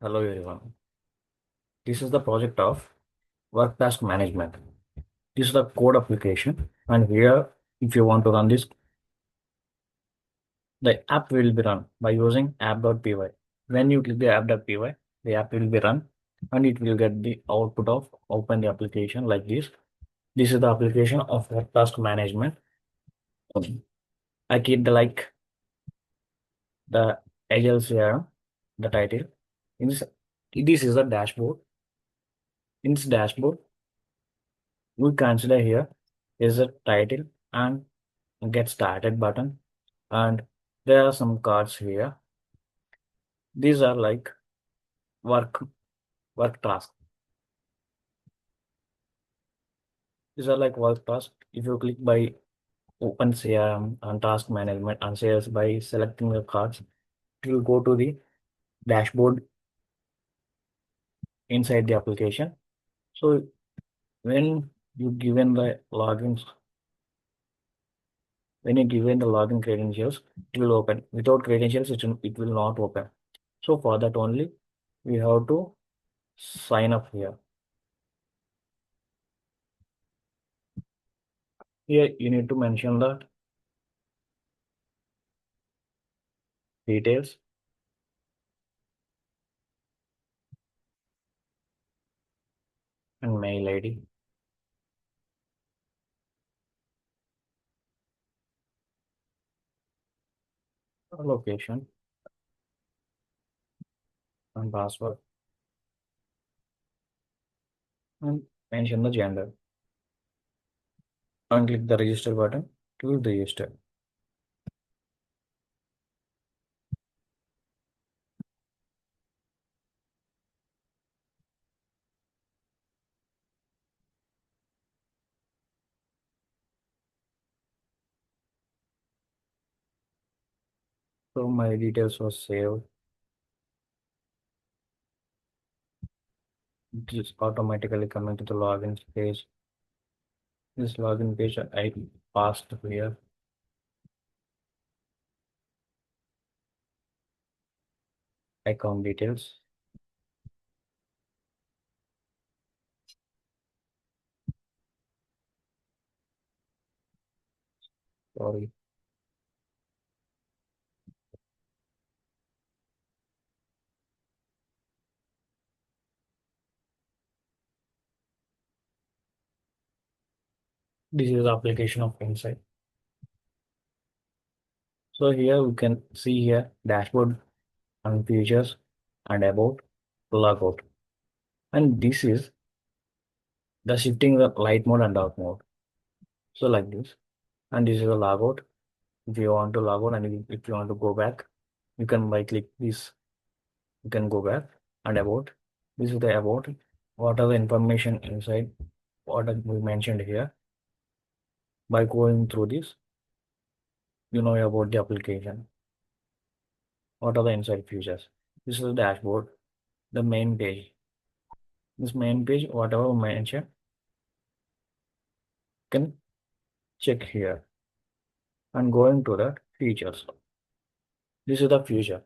Hello everyone. This is the project of work task management. This is the code application, and here, if you want to run this, the app will be run by using app.py. When you click the app.py, the app will be run, and it will get the output of open the application like this. This is the application of work task management. I keep the Agile CRM, the title. In this is the dashboard. In this dashboard, we consider here is a title and get started button, and there are some cards here. These are like work work tasks. These are like work tasks. If you click by open CRM and task management and sales by selecting the cards, it will go to the dashboard inside the application. So when you given the logins, when you given the login credentials, it will open. Without credentials, it will not open. So for that only, we have to sign up here. Here you need to mention the details and mail ID, location and password, and mention the gender, and click the register button to register. So my details was saved. It is automatically coming to the login page. This login page I passed here. Account details. Sorry. This is the application of Insight. So here we can see here dashboard and features and about logout. And this is the shifting the light mode and dark mode. So like this. And this is the logout. If you want to log out and if you want to go back, you can by click this, you can go back and about. This is the about. What are the information inside? What we mentioned here. By going through this, you know about the application. What are the inside features? This is the dashboard, the main page. This main page, whatever we mentioned, you can check here and going to the features. This is the feature.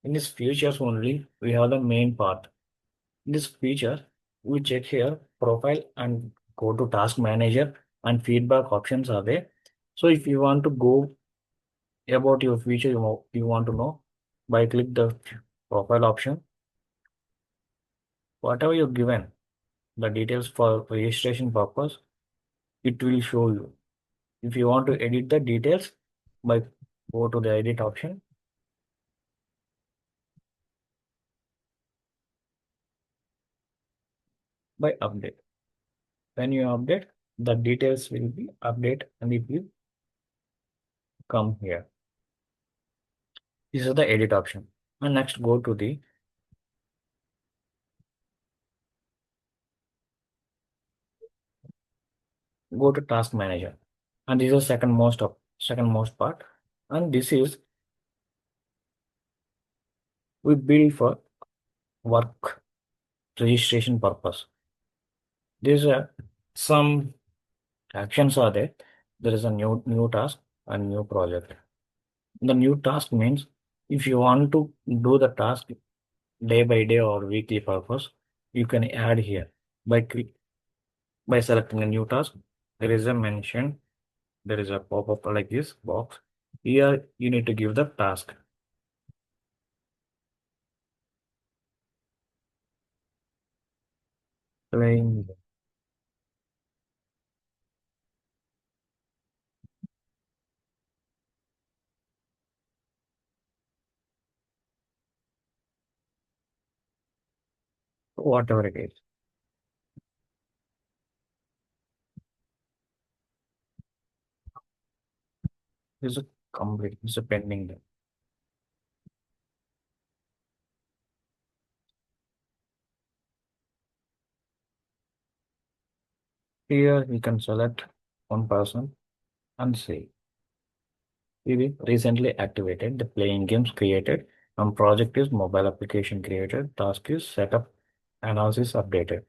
In this features only, we have the main part. In this feature, we check here profile and go to task manager and feedback options are there. So if you want to go about your feature, you want to know, by click the profile option, whatever you're given, the details for registration purpose, it will show you. If you want to edit the details, by go to the edit option, by update. When you update, the details will be update and it will come here. This is the edit option. And next go to task manager. And this is second most part. And this is we build for work registration purpose. These are some actions are there. There is a new task and new project. The new task means if you want to do the task, day by day or weekly purpose, you can add here by selecting a new task. There is a mention, there is a pop-up like this box. Here you need to give the task. Playing whatever it is. This is a complete, this is a pending. Here you can select one person and say, we recently activated the playing games created and project is mobile application created, task is setup, analysis updated.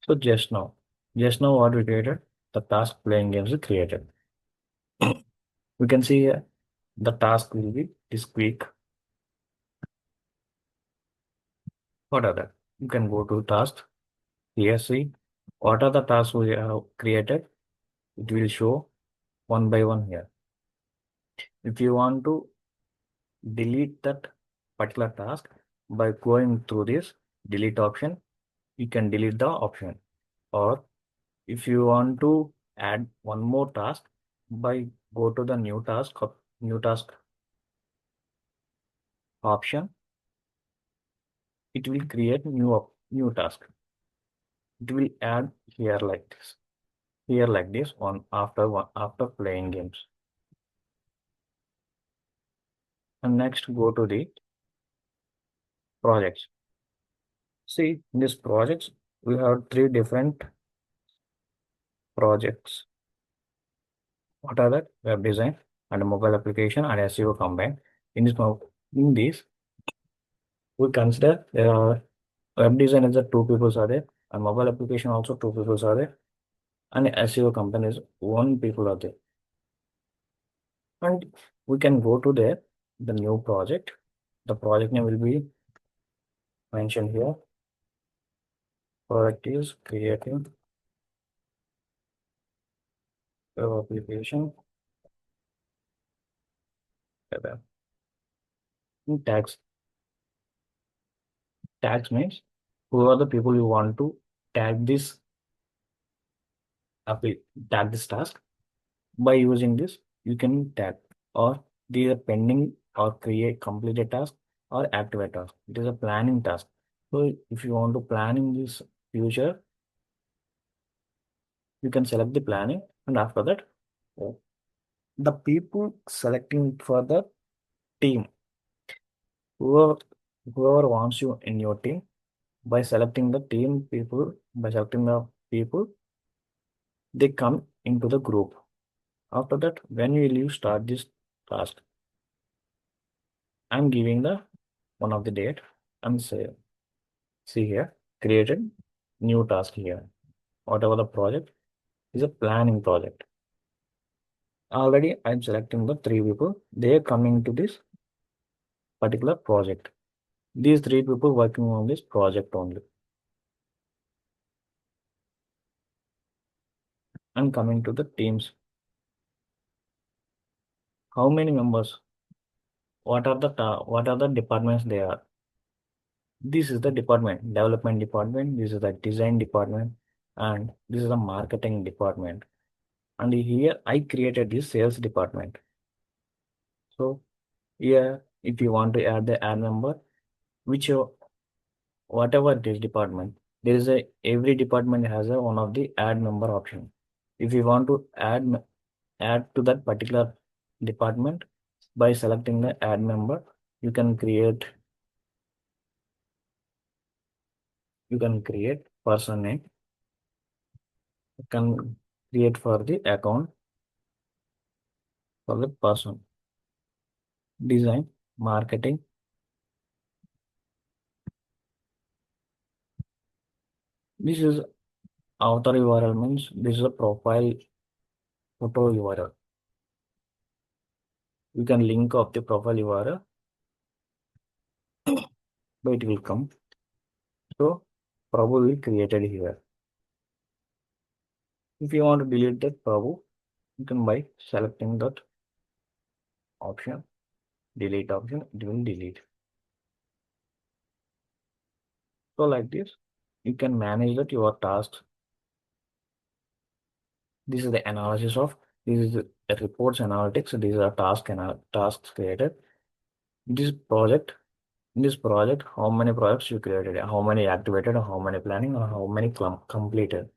So just now what we created, the task playing games is created. We can see here the task will be this week. What are that? You can go to task, here see what are the tasks we have created. It will show one by one here. If you want to delete that particular task by going through this delete option, you can delete the option. Or if you want to add one more task by go to the new task option, it will create new task. It will add here like this one after playing games. And next go to the projects. See, in this projects, we have three different projects. What are that? Web design and mobile application and SEO combined. In in this, we consider there are web design is the two people are there, and mobile application also two people are there, and SEO companies one people are there. And we can go to there, the new project. The project name will be mentioned here. Project is creating application. Tags. Tags means who are the people you want to tag this appli- tag this task. By using this, you can tag or these are pending or create completed task or activate task. It is a planning task. So if you want to plan in this future, you can select the planning, and after that, the people selecting for the team, whoever whoever wants you in your team, by selecting the team people, by selecting the people, they come into the group. After that, when will you start this task? I'm giving the one of the date and say, see here, created new task here. Whatever the project is a planning project. Already I'm selecting the three people. They are coming to this particular project. These three people working on this project only. And coming to the teams. How many members? What are the departments they are? This is the department, development department. This is the design department, and this is the marketing department. And here I created this sales department. So here, if you want to add the add member, which whatever this department, there is a every department has a one of the add member option. If you want to add to that particular department by selecting the add member, you can create person name. You can create for the account for the person. Design, marketing. This is author URL means this is a profile photo URL. You can link of the profile URL but it will come. So Prabhu will created here. If you want to delete that Prabhu, you can by selecting that option, delete option, it will delete. So like this, you can manage that your tasks. This is the analysis of, this is the reports analytics. These are tasks created. This project, in this project, how many projects you created, how many activated, how many planning, or how many completed.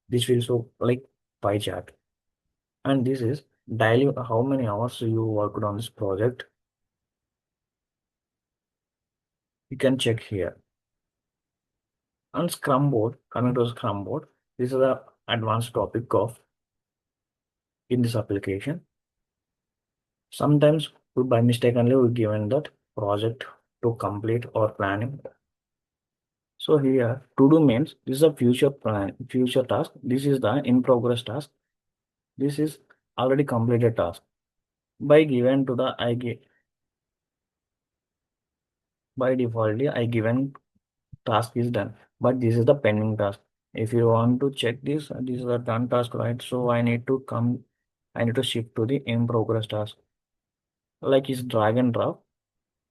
This will show like pie chart. And this is daily, how many hours you worked on this project. You can check here. On Scrum board, coming to Scrum board, this is the advanced topic of in this application. Sometimes we by mistakenly we given that project to complete or planning. So here to do means this is a future plan, future task. This is the in progress task. This is already completed task. By given to the by default I given task is done, but this is the pending task. If you want to check this is a done task, right? So I need to shift to the in progress task. Like is drag and drop,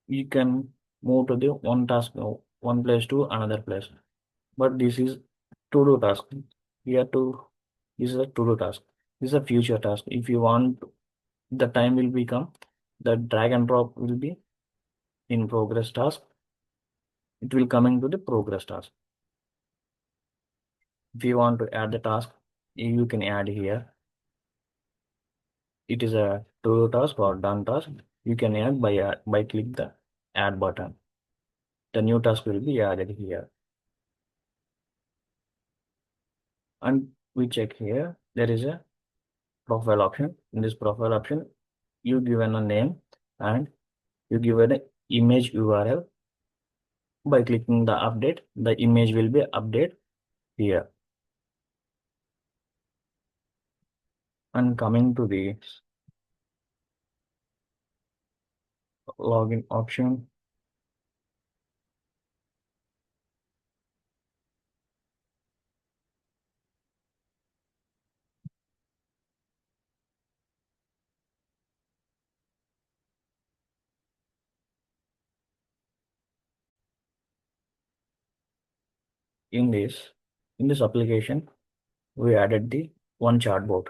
you can move to the one task, one place to another place. But this is to do task. Here to this is a to do task. This is a future task. If you want, the time will become the drag and drop will be in progress task. It will coming to the progress task. If you want to add the task, you can add here. It is a to-do task or done task. You can add by click the add button. The new task will be added here. And we check here. There is a profile option. In this profile option, you given a name and you give an image URL. By clicking the update, the image will be updated here. And coming to the login option, in this application, we added the one chatbot.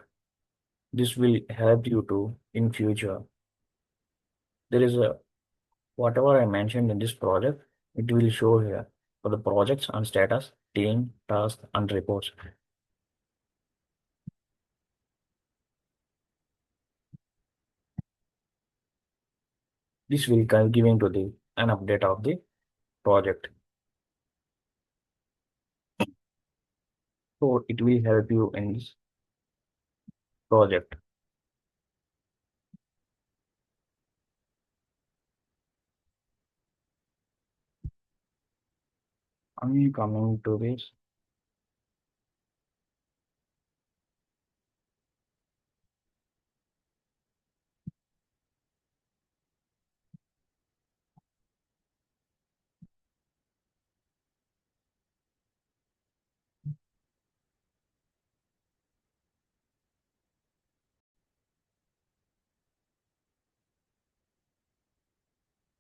This will help you to in future. There is a whatever I mentioned in this project, it will show here for the projects and status, team, task, and reports. This will giving to the an update of the project. So it will help you in this project. I'm coming to this.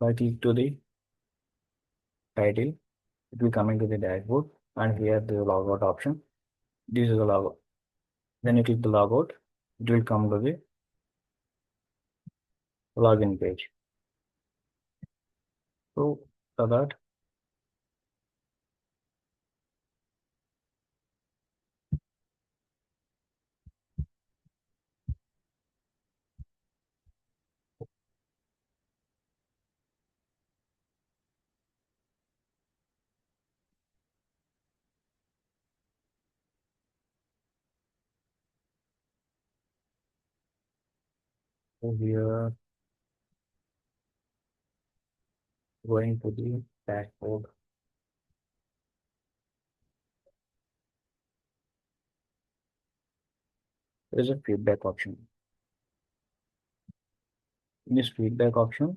I click to the title, it will come into the dashboard and here the logout option. This is the logout. Then you click the logout, it will come to the login page. So for that, so here going to the dashboard. There is a feedback option. In this feedback option,